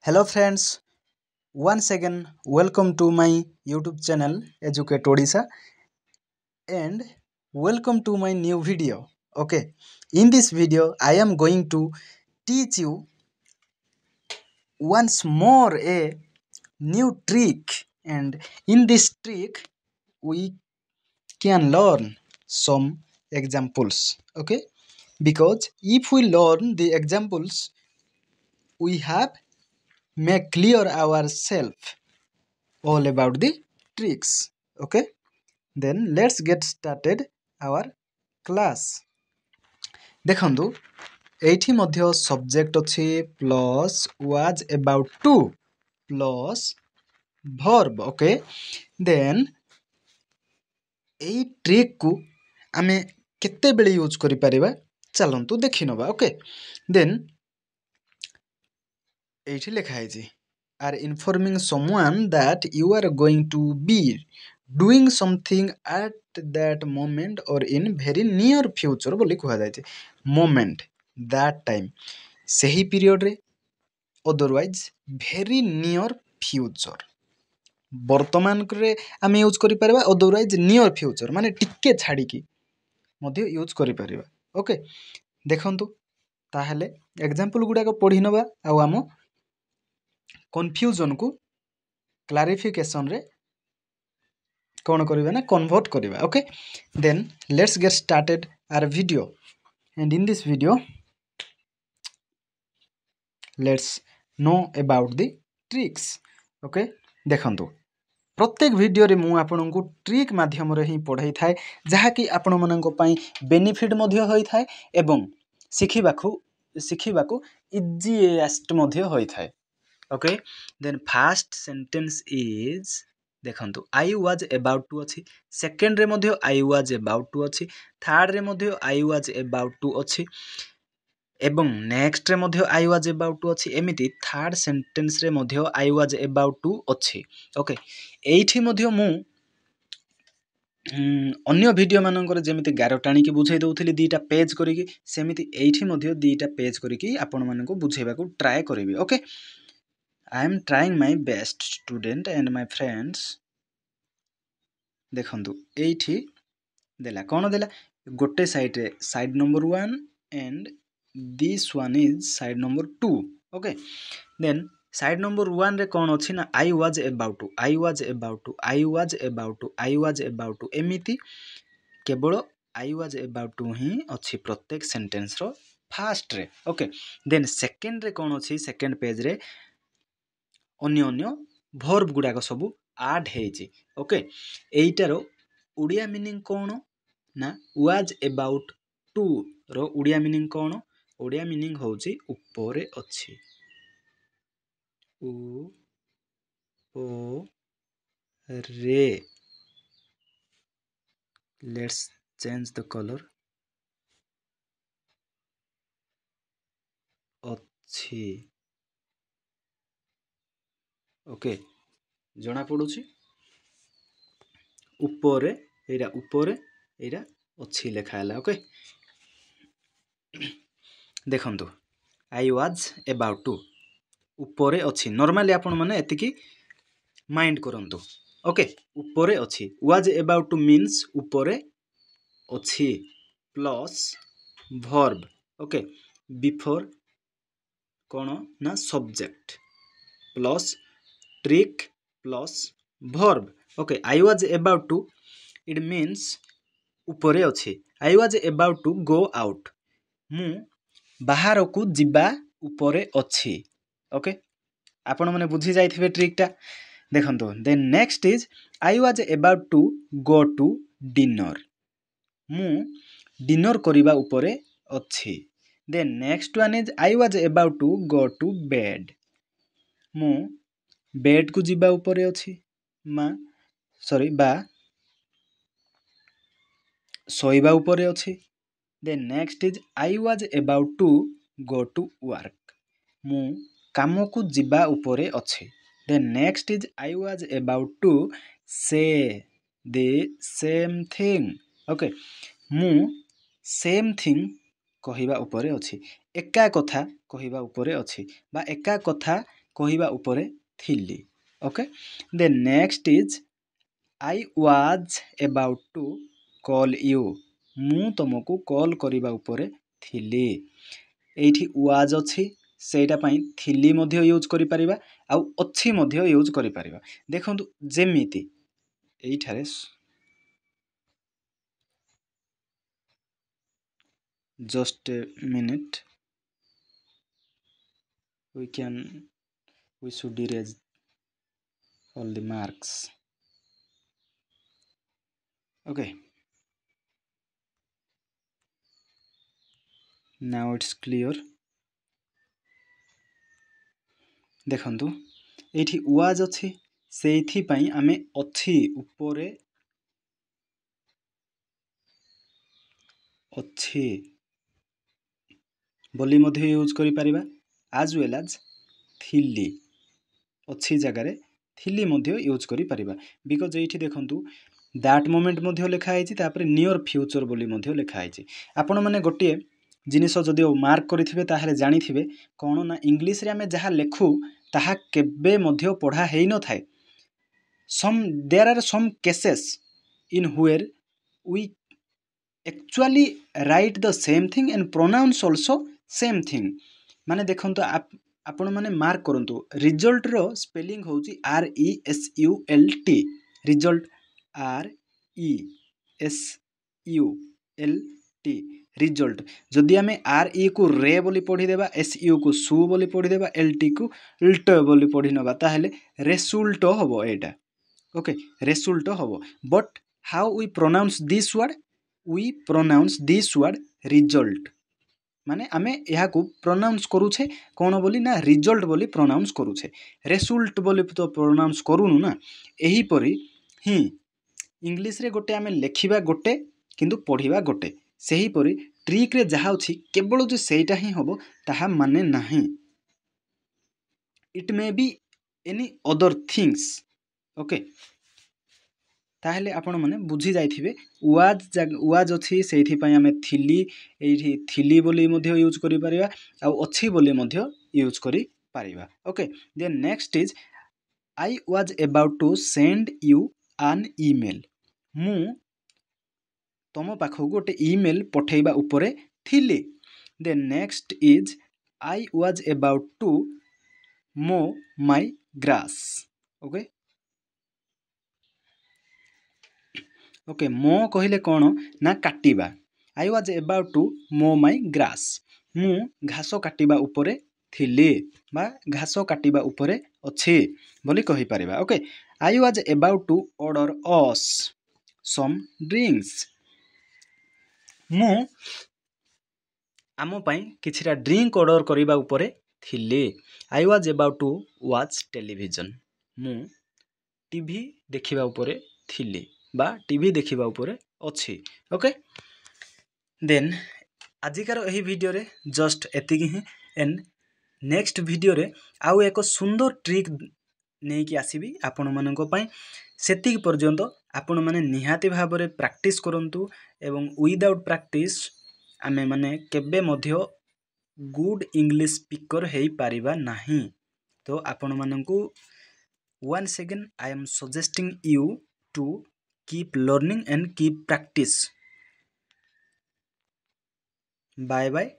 Hello friends, once again welcome to my YouTube channel Educate Odisha and welcome to my new video. Okay, in this video I am going to teach you once more a new trick, and in this trick we can learn some examples. Okay, because if we learn the examples we have make clear ourselves all about the tricks. Okay, then let's get started our class. ଦେଖନ୍ତୁ ଏଇଠି ମଧ୍ୟ subject ଅଛି plus was about to plus verb. Okay, then ଏଇ trick କୁ ଆମେ କେତେବେଳେ use କରିପାରିବା ଚାଲନ୍ତୁ ଦେଖିନେବା. ଓକେ, ଦେନ୍ ଏଇଠି ଲେଖା ହେଇଛି are informing someone that you are going to be doing something at that moment or in very near future ବୋଲି କୁହାଯାଇଛି. moment, that time, ସେହି ପିରିୟଡ଼ରେ, otherwise very near future. ବର୍ତ୍ତମାନରେ ଆମେ ୟୁଜ୍ କରିପାରିବା, otherwise near future ମାନେ ଟିକେ ଛାଡ଼ିକି ମଧ୍ୟ ୟୁଜ୍ କରିପାରିବା. ଓକେ, ଦେଖନ୍ତୁ ତାହେଲେ ଏକ୍ଜାମ୍ପଲ୍ ଗୁଡ଼ାକ ପଢ଼ି ନେବା ଆଉ ଆମ କନଫ୍ୟୁଜନକୁ କ୍ଲାରିଫିକେସନରେ କ'ଣ କରିବା ନା କନଭର୍ଟ କରିବା. Okay, then let's get started our video, and in this video let's know about the tricks. Okay, ଦେଖନ୍ତୁ प्रत्येक वीडियो मु आपनको ट्रिक माध्यम रे ही पढ़ाई थाए जहाँकि आपण मानक पई बेनिफिट मध्य होई थाए एवं शिखिबाकू इजीएस्ट मध्य होई थाए. Okay, then first sentence is देखंतु आई वाज अबाउट टू अछि, सेकंड रे मध्य आई वाज अबाउट टू अछि, थर्ड रे मध्य आई वाज अबाउट टू अछि एवं नेक्स्ट रे मध्य आई वाज अबाउट टू अछि. एमिति थर्ड सेंटेंस रे मध्य आई वाज अबाउट टू अछि. ओके, एइठी मध्य मु अन्य वीडियो मानकर जेमिति गारो टाणी की बुझाई दउथली दीटा पेज करिकी, सेमिति एइठी मध्य दीटा पेज करिकी आपण मानको बुझाइबाकू ट्राई करिवि. Okay, I am trying my best student and my friends. देखंतु एइठी देला कोन देला गोटे साइड रे side number 1 and this one is side number 2. Okay, then side number 1 रे कोन अछि ना I was about to, I was about to, I was about to, I was about to एमिति केवल I was about to ही अछि प्रत्येक sentence row first ray. Okay, then second रे कोन अछि second page रे अन्य भर्ब गुड़ाक सब आड हेजी. ओके, एइटार उड़िया मीनिंग कौन ना वाज अबाउट टू रो उड़िया मीनिंग कौन, उड़िया मीनिंग होची ऊपर अछि. उ ओ रे, लेट्स चेंज द कलर, अछि. ओके, जना पड़ुछि ऊपर एरा अच्छी लेखा है. ओके, देखंतु आई वाज अबाउट टू ऊपर अच्छी, नॉर्मली आपण माने एतिकी माइंड करंतु. ओके, ऊपर अच्छी, वाज अबाउट टू मीन्स ऊपर अच्छी प्लस वर्ब. ओके, बिफोर कौन ना subject plus trick plus verb. Okay, I was about to it means ऊपर अच्छी. I was about to go out, मु बाहर को जिबा ऊपर अच्छी. ओके, आपण माने बुझी जाइथिबे ट्रिकटा. देखंतु then next is I was about to go to dinner, मु डिनर करिबा ऊपर अच्छी. Then next one is I was about to go to bed, मु बेड को जिबा ऊपर अच्छी बा सोइबा ऊपर अच्छी. Then next is I was about to go to work, मु काम को जिबा ऊपर अच्छी. Then next is I was about to say the same thing. Okay, मु सेम थिंग कहिबा ऊपर अच्छी, एका कथा कहिबा ऊपर अच्छी बा एका कथा କହିବା ଉପରେ ଥିଲି okay then next is I was about to call you मु तुमको कॉल करबा उपरे थिली एठी वाज अछि सेटा पई थिली मध्य यूज करि परिबा आ अछि मध्य यूज करि परिबा देखंतु जेमिति एठारे just a minute we should erase all the marks okay now it's clear देखंतु एठी वाज अछि सेथि पई आमे अछि उपरे अछि बोली मध्य यूज करि परिबा as well as थिली अछि जगह रे थिली मध्य यूज करि परिबा बिकॉज़ एठी देखंतु दैट मोमेंट मध्य लिखा आइछि तापर नियर फ्यूचर बोली मध्य लिखा आइछि आपण माने गोटे जिनिस जदि मार्क करिथिबे ताहाले जानिथिबे कोन ना इंग्लिश रे आमे जहा लेखु ताहा केबे मध्य पढ़ा हेइ न थाए there are some cases in where we actually write the same thing and pronounce also same thing माने देखंतु आपण माने मार्क करंतु रिजल्ट रो स्पेलिंग होउची RESULT रिजल्ट RESULT रिजल्ट जदि आमे RE को रे बोली पढ़ी देबा SU को सु बोली पढ़ी देबा LT को LT बोली पढ़ी नबा ताहेले रिजल्ट होबो एटा ओके रिजल्ट होबो but how we pronounce this word result माने आमे यहा को प्रोनाउंस करूछे कोन बोली ना रिजल्ट बोली प्रोनाउंस करूछे रिजल्ट बोली तो प्रोनाउंस करूनु ना एही परी ही इंग्लिश रे गोटे आमे लेखिबा गोटे किंतु पढ़िबा गोटे सेही परी ट्रिक रे जहा अछि केवल जो सेटा ही होबो ताहा माने नाही it may be any other things okay ताहले आपण माने बुझी जाइथिबे वाज अछि सेथि पई आमे थिली एठी थिली बोली मध्य यूज करि परिबा आ अछि बोली मध्य यूज करि परिबा okay then next is I was about to send you an email मु तम पाखो गोटे ईमेल पठेबा उपरे थिली then next is I was about to mow my grass okay okay मो कहिले कोन ना काटिबा I was about to mow my grass मु घास काटिबा उपरे थिली बा घास काटिबा उपरे अछि बोली कहि परिबा okay I was about to order us some drinks मु आमो पई किछिरा ड्रिंक ऑर्डर करिबा उपरे थिली I was about to watch television मु टीवी देखिबा उपरे थिली बा टीवी देखिबा उपरे अछि ओके देन आजिकार एही वीडियो रे जस्ट एतिकी ही एंड नेक्स्ट वीडियो रे आउ एको सुंदर ट्रिक नै कि आसीबी आपण मानको पई सेतिक पर्यंत आपण माने निहाती भाबरे प्रैक्टिस करंतु एवं विदाउट प्रैक्टिस आमे माने केबे मध्य गुड इंग्लिश स्पीकर हेई पारिबा नाही तो आपण माननकु once again I am suggesting you to keep learning and keep practice bye bye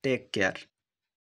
take care